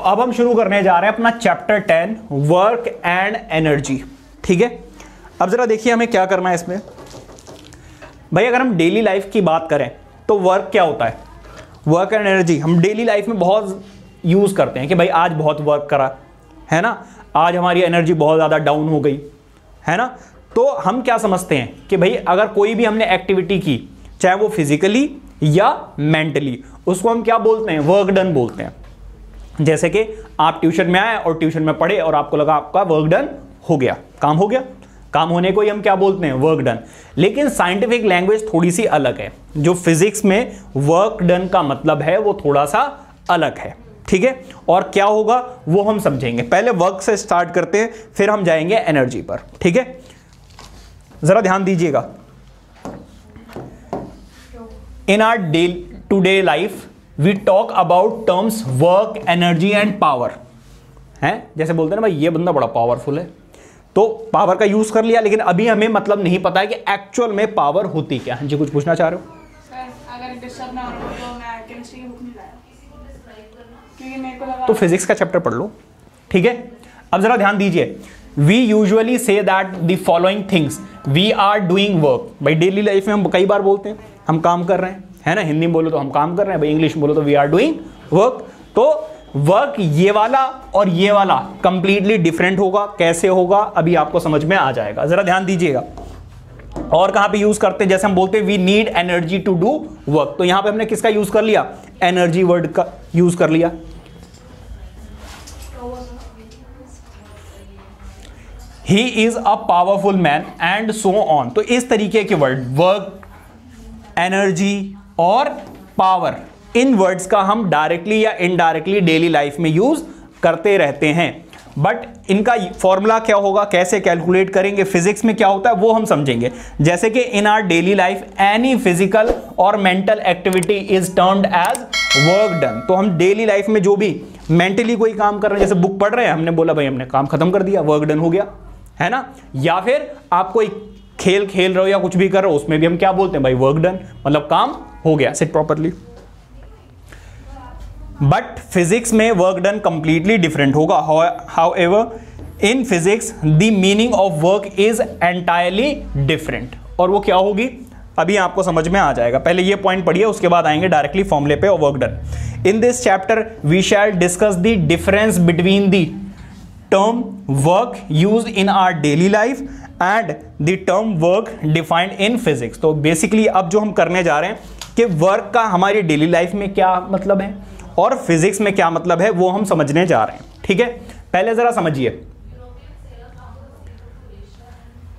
अब हम शुरू करने जा रहे हैं अपना चैप्टर 10 वर्क एंड एनर्जी। ठीक है, अब जरा देखिए हमें क्या करना है इसमें। भाई अगर हम डेली लाइफ की बात करें तो वर्क क्या होता है, वर्क एंड एनर्जी हम डेली लाइफ में बहुत यूज करते हैं कि भाई आज बहुत वर्क करा है ना, आज हमारी एनर्जी बहुत ज़्यादा डाउन हो गई है ना। तो हम क्या समझते हैं कि भाई अगर कोई भी हमने एक्टिविटी की, चाहे वो फिजिकली या मेंटली, उसको हम क्या बोलते हैं, वर्क डन बोलते हैं। जैसे कि आप ट्यूशन में आए और ट्यूशन में पढ़े और आपको लगा आपका वर्क डन हो गया, काम हो गया, काम होने को ही हम क्या बोलते हैं, वर्क डन। लेकिन साइंटिफिक लैंग्वेज थोड़ी सी अलग है। जो फिजिक्स में वर्क डन का मतलब है वो थोड़ा सा अलग है। ठीक है, और क्या होगा वो हम समझेंगे। पहले वर्क से स्टार्ट करते हैं, फिर हम जाएंगे एनर्जी पर। ठीक है, जरा ध्यान दीजिएगा। In our day to day life we talk about terms work, energy and power. है जैसे बोलते हैं ना भाई ये बंदा बड़ा पावरफुल है, तो पावर का यूज कर लिया, लेकिन अभी हमें मतलब नहीं पता है कि एक्चुअल में पावर होती क्या है। जी कुछ पूछना चाह रहे हो? सर अगर डिस्टर्ब ना हो तो मैं केमिस्ट्री की बुक नहीं लाया क्योंकि मेरे को लगा तो फिजिक्स का चैप्टर पढ़ लो। ठीक है, अब जरा ध्यान दीजिए। We usually say that the following things we are doing work. भाई डेली लाइफ में हम कई बार बोलते हैं हम काम कर रहे हैं, है ना। हिंदी में बोलो तो हम काम कर रहे हैं, भाई इंग्लिश में बोलो तो वी आर डूइंग वर्क। तो वर्क ये वाला और ये वाला कंप्लीटली डिफरेंट होगा। कैसे होगा अभी आपको समझ में आ जाएगा, जरा ध्यान दीजिएगा। और कहां पे यूज करते हैं, जैसे हम बोलते हैं we need energy to do work, तो यहां पे हमने किसका यूज कर लिया, एनर्जी वर्ड का यूज कर लिया। He is a powerful man and so on. तो इस तरीके के वर्ड वर्क, एनर्जी और पावर, इन वर्ड्स का हम डायरेक्टली या इनडायरेक्टली डेली लाइफ में यूज करते रहते हैं। बट इनका फॉर्मूला क्या होगा, कैसे कैलकुलेट करेंगे, फिजिक्स में क्या होता है वो हम समझेंगे। जैसे कि in our daily life any physical और mental activity is termed as work done. तो हम डेली लाइफ में जो भी मेंटली कोई काम कर रहे हैं, जैसे बुक पढ़ रहे हैं, हमने बोला भाई हमने काम खत्म कर दिया, वर्क डन हो गया, है ना। या फिर आप कोई खेल खेल रहे हो या कुछ भी कर रहे हो, उसमें भी हम क्या बोलते हैं भाई वर्क डन, मतलब काम हो गया, सिट प्रॉपर्ली। बट फिजिक्स में वर्क डन कंप्लीटली डिफरेंट होगा। However in physics the meaning of work is entirely different. और वो क्या होगी अभी आपको समझ में आ जाएगा। पहले ये पॉइंट पढ़िए, उसके बाद आएंगे डायरेक्टली फॉर्मूले पे और work done. In this chapter we shall discuss the difference between the term work used in our daily life and the term work defined in physics. तो बेसिकली अब जो हम करने जा रहे हैं कि वर्क का हमारी डेली लाइफ में क्या मतलब है और फिजिक्स में क्या मतलब है वो हम समझने जा रहे हैं। ठीक है, पहले जरा समझिए,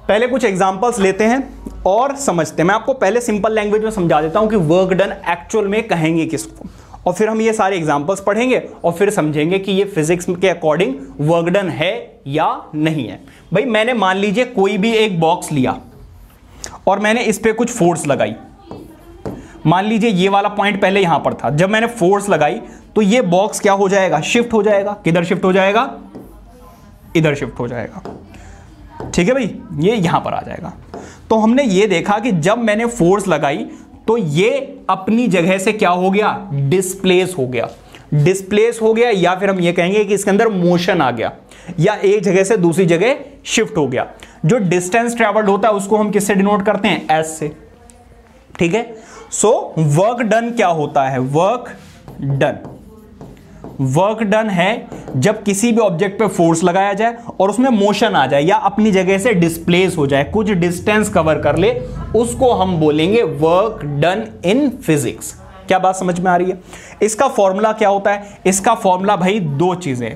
पहले कुछ एग्जांपल्स लेते हैं और समझते हैं। मैं आपको पहले सिंपल लैंग्वेज में समझा देता हूं कि वर्क डन एक्चुअल में कहेंगे किसको, और फिर हम ये सारे एग्जांपल्स पढ़ेंगे और फिर समझेंगे कि ये फिजिक्स के अकॉर्डिंग वर्क डन है या नहीं है। भाई मैंने मान लीजिए कोई भी एक बॉक्स लिया और मैंने इस पे कुछ फोर्स लगाई। मान लीजिए ये वाला पॉइंट पहले यहां पर था, जब मैंने फोर्स लगाई तो ये बॉक्स क्या हो जाएगा, शिफ्ट हो जाएगा। किधर शिफ्ट हो जाएगा, इधर शिफ्ट हो जाएगा। ठीक है भाई, ये यहां पर आ जाएगा। तो हमने ये देखा कि जब मैंने फोर्स लगाई तो ये अपनी जगह से क्या हो गया, डिस्प्लेस हो गया। डिस्प्लेस हो गया या फिर हम ये कहेंगे कि इसके अंदर मोशन आ गया या एक जगह से दूसरी जगह शिफ्ट हो गया। जो डिस्टेंस ट्रेवल्ड होता है उसको हम किससे डिनोट करते हैं, एस से। ठीक है, सो वर्क डन क्या होता है, वर्क डन है जब किसी भी ऑब्जेक्ट पे फोर्स लगाया जाए और उसमें मोशन आ जाए या अपनी जगह से डिस्प्लेस हो जाए, कुछ डिस्टेंस कवर कर ले, उसको हम बोलेंगे वर्क डन इन फिजिक्स। क्या बात समझ में आ रही है? इसका फॉर्मूला क्या होता है, इसका फॉर्मूला भाई दो चीजें,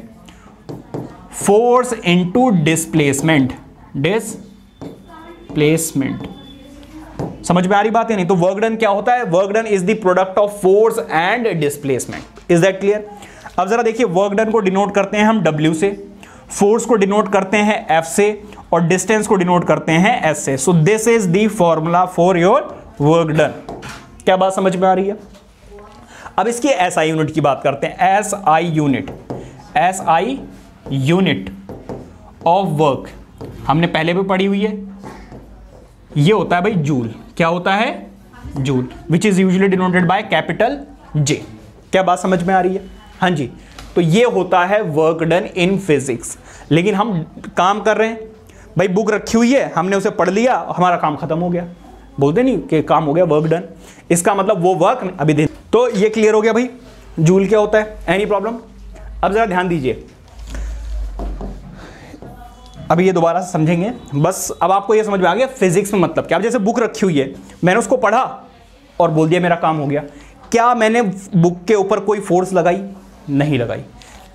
फोर्स इनटू डिस्प्लेसमेंट। समझ में आ रही बात है नहीं? तो वर्क डन क्या होता है, work done is the product of force and displacement. Is that clear? अब जरा देखिए, वर्क डन को डिनोट करते हैं हम W से, फोर्स को डिनोट करते हैं F से और डिस्टेंस को डिनोट करते हैं S से। So this is the formula for your work done. क्या बात समझ में आ रही है? अब इसकी SI यूनिट की बात करते हैं। SI यूनिट ऑफ वर्क हमने पहले भी पढ़ी हुई है, ये होता है भाई जूल। क्या होता है, joule, which is usually denoted by capital J। क्या बात समझ में आ रही है? हाँ जी, तो ये होता है वर्क डन इन फिजिक्स। लेकिन हम काम कर रहे हैं भाई, बुक रखी हुई है, हमने उसे पढ़ लिया, हमारा काम खत्म हो गया, बोलते नहीं कि काम हो गया, वर्क डन। इसका मतलब वो वर्क अभी दिन। तो ये क्लियर हो गया भाई जूल क्या होता है, एनी प्रॉब्लम? अब जरा ध्यान दीजिए, अभी ये दोबारा से समझेंगे बस। अब आपको ये समझ में आ गया फिजिक्स में मतलब क्या। अब जैसे बुक रखी हुई है, मैंने उसको पढ़ा और बोल दिया मेरा काम हो गया। क्या मैंने बुक के ऊपर कोई फोर्स लगाई? नहीं लगाई।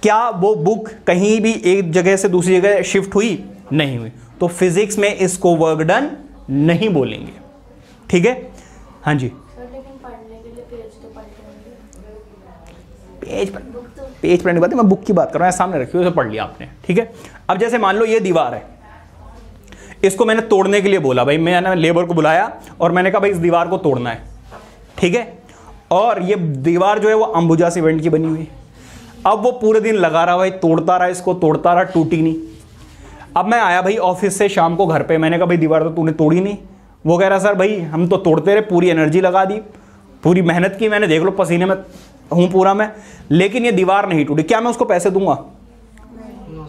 क्या वो बुक कहीं भी एक जगह से दूसरी जगह शिफ्ट हुई? नहीं हुई। तो फिजिक्स में इसको वर्क डन नहीं बोलेंगे, ठीक है? हाँ जी, लेकिन पढ़ने के लिए पेज तो पढ़ते पेज पढ़ने के बाद मैं बुक की बात कर रहा हूँ, सामने रखी हुई, उसे पढ़ लिया आपने, ठीक है? अब जैसे मान लो ये दीवार है, इसको मैंने तोड़ने के लिए बोला भाई, मैंने लेबर को बुलाया और मैंने कहा भाई इस दीवार को तोड़ना है, ठीक है? और ये दीवार जो है वो अंबुजा सीमेंट की बनी हुई है। अब वो पूरे दिन लगा रहा भाई, तोड़ता रहा, इसको तोड़ता रहा, टूटी नहीं। अब मैं आया भाई ऑफिस से शाम को घर पे, मैंने कहा भाई दीवार तो तूने तोड़ी नहीं। वो कह रहा सर भाई हम तो तोड़ते रहे, पूरी एनर्जी लगा दी, पूरी मेहनत की मैंने, देख लो पसीने में हूं पूरा मैं, लेकिन ये दीवार नहीं टूटी। क्या मैं उसको पैसे दूंगा?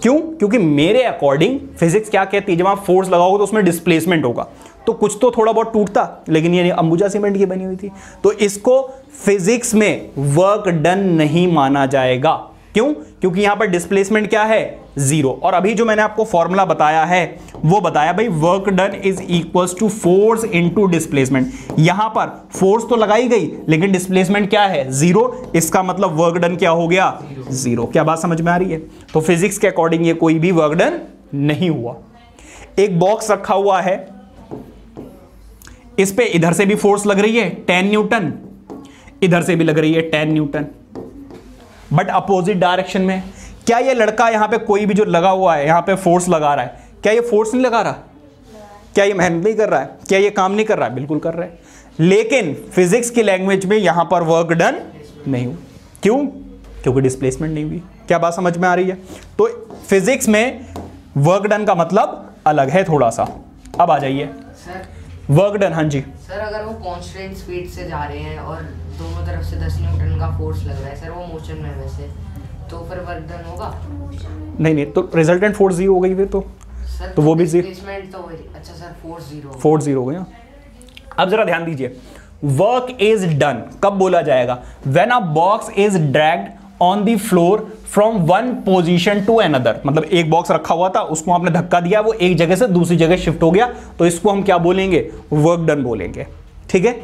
क्यों? क्योंकि मेरे अकॉर्डिंग फिजिक्स क्या कहती है, जब आप फोर्स लगाओगे तो उसमें डिस्प्लेसमेंट होगा, तो कुछ तो थोड़ा बहुत टूटता, लेकिन ये अंबुजा सीमेंट की बनी हुई थी। तो इसको फिजिक्स में वर्क डन नहीं माना जाएगा। क्यों? क्योंकि यहां पर डिस्प्लेसमेंट क्या है? जीरो। और अभी जो मैंने आपको फॉर्मूला बताया है वो बताया भाई work done is equals to force into displacement. यहां पर फोर्स तो लगाई गई लेकिन डिस्प्लेसमेंट क्या है? जीरो। इसका मतलब वर्क डन क्या हो गया? जीरो। क्या बात समझ में आ रही है? तो फिजिक्स के अकॉर्डिंग ये कोई भी वर्क डन नहीं हुआ। एक बॉक्स रखा हुआ है, इस पे इधर से भी फोर्स लग रही है 10 न्यूटन, इधर से भी लग रही है 10 न्यूटन, बट अपोजिट डायरेक्शन में। क्या ये लड़का यहां पे कोई भी जो लगा हुआ है यहां पे फोर्स लगा रहा है, क्या ये फोर्स नहीं लगा रहा? क्या ये मेहनत नहीं कर रहा है? क्या ये काम नहीं कर रहा है? बिल्कुल कर रहा है। लेकिन फिजिक्स की लैंग्वेज में यहां पर वर्क डन नहीं हुआ। क्यों? क्योंकि डिस्प्लेसमेंट नहीं हुई। क्या बात समझ में आ रही है? तो फिजिक्स में वर्क डन का मतलब अलग है थोड़ा सा। अब आ जाइए वर्क डन। हाँ जी सर, अगर वो कांस्टेंट स्पीड से जा रहे हैं और दोनों तरफ से 10 न्यूटन का फोर्स लग रहा है सर, वो मोशन में वैसे, तो फिर वर्क डन होगा? नहीं, तो रिजल्टेंट फोर्स जीरो हो गई फिर तो सर, तो वो भी डिस्प्लेसमेंट तो अच्छा सर, फोर्स जीरो हो गया। अब जरा ध्यान दीजिए, वर्क इज डन कब बोला जाएगा? When a box is dragged on the floor from one position to another. मतलब एक बॉक्स रखा हुआ था, उसको आपने धक्का दिया, वो एक जगह से दूसरी जगह शिफ्ट हो गया, तो इसको हम क्या बोलेंगे? वर्क डन बोलेंगे, ठीक है?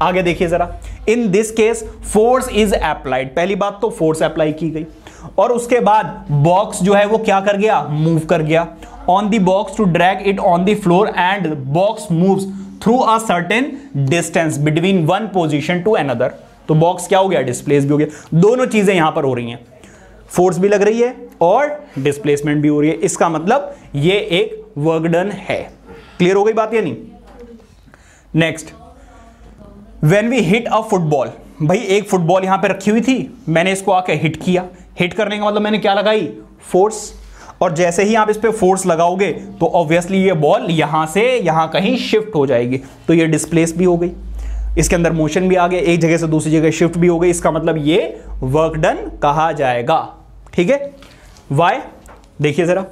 आगे देखिए जरा, in this case force is applied. पहली बात तो फोर्स अप्लाई की गई और उसके बाद बॉक्स जो है वो क्या कर गया? मूव कर गया on the box to drag it on the floor and box moves through a certain distance between one position to another. तो बॉक्स क्या हो गया? डिस्प्लेस भी हो गया। दोनों चीजें यहां पर हो रही हैं, फोर्स भी लग रही है और डिस्प्लेसमेंट भी हो रही है। इसका मतलब ये एक वर्क डन है। क्लियर हो गई बात या नहीं? Next, when we hit a football. भाई एक फुटबॉल यहां पे रखी हुई थी, मैंने इसको आके हिट किया। हिट करने का मतलब मैंने क्या लगाई? फोर्स। और जैसे ही आप इस पे फोर्स लगाओगे तो ऑब्वियसली ये बॉल यहां से यहां कहीं शिफ्ट हो जाएगी, तो ये डिस्प्लेस भी हो गई, इसके अंदर मोशन भी आ गया, एक जगह से दूसरी जगह शिफ्ट भी हो गई। इसका मतलब ये वर्क डन कहा जाएगा, ठीक है? वाई? देखिए जरा,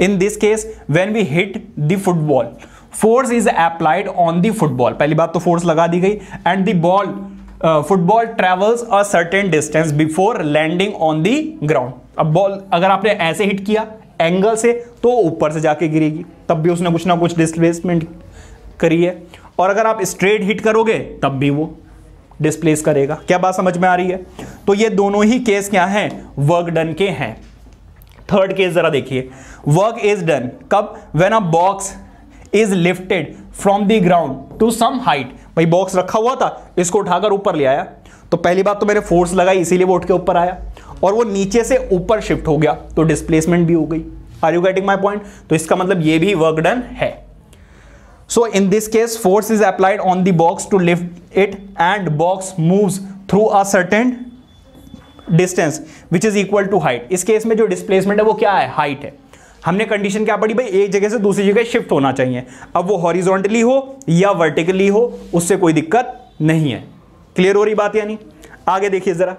in this case when we hit the football force is applied on the football. पहली बात तो फोर्स लगा दी गई and the ball football travels a certain distance before landing on the ground. अब बॉल अगर आपने ऐसे हिट किया एंगल से तो ऊपर से जाके गिरेगी, तब भी उसने कुछ ना कुछ डिस्प्लेसमेंट करी है, और अगर आप स्ट्रेट हिट करोगे तब भी वो डिस्प्लेस करेगा। क्या बात समझ में आ रही है? तो ये दोनों ही केस क्या हैं? वर्क डन के हैं। थर्ड केस जरा देखिए, वर्क इज डन कब? When a box is lifted from the ground to some height. भाई बॉक्स रखा हुआ था, इसको उठाकर ऊपर ले आया, तो पहली बात तो मैंने फोर्स लगाई इसीलिए वो उठ के ऊपर आया, और वो नीचे से ऊपर शिफ्ट हो गया तो डिस्प्लेसमेंट भी हो गई। Are you getting my point? तो इसका मतलब ये भी वर्क डन है। So in this case force is applied on the box to lift it and box moves through a certain distance which is equal to height। इस case में जो displacement है वो क्या है? हाइट है। हमने कंडीशन क्या पढ़ी भाई? एक जगह से दूसरी जगह शिफ्ट होना चाहिए। अब वो हॉरिजॉन्टली हो या वर्टिकली हो उससे कोई दिक्कत नहीं है। क्लियर हो रही बात या नहीं? आगे देखिए जरा,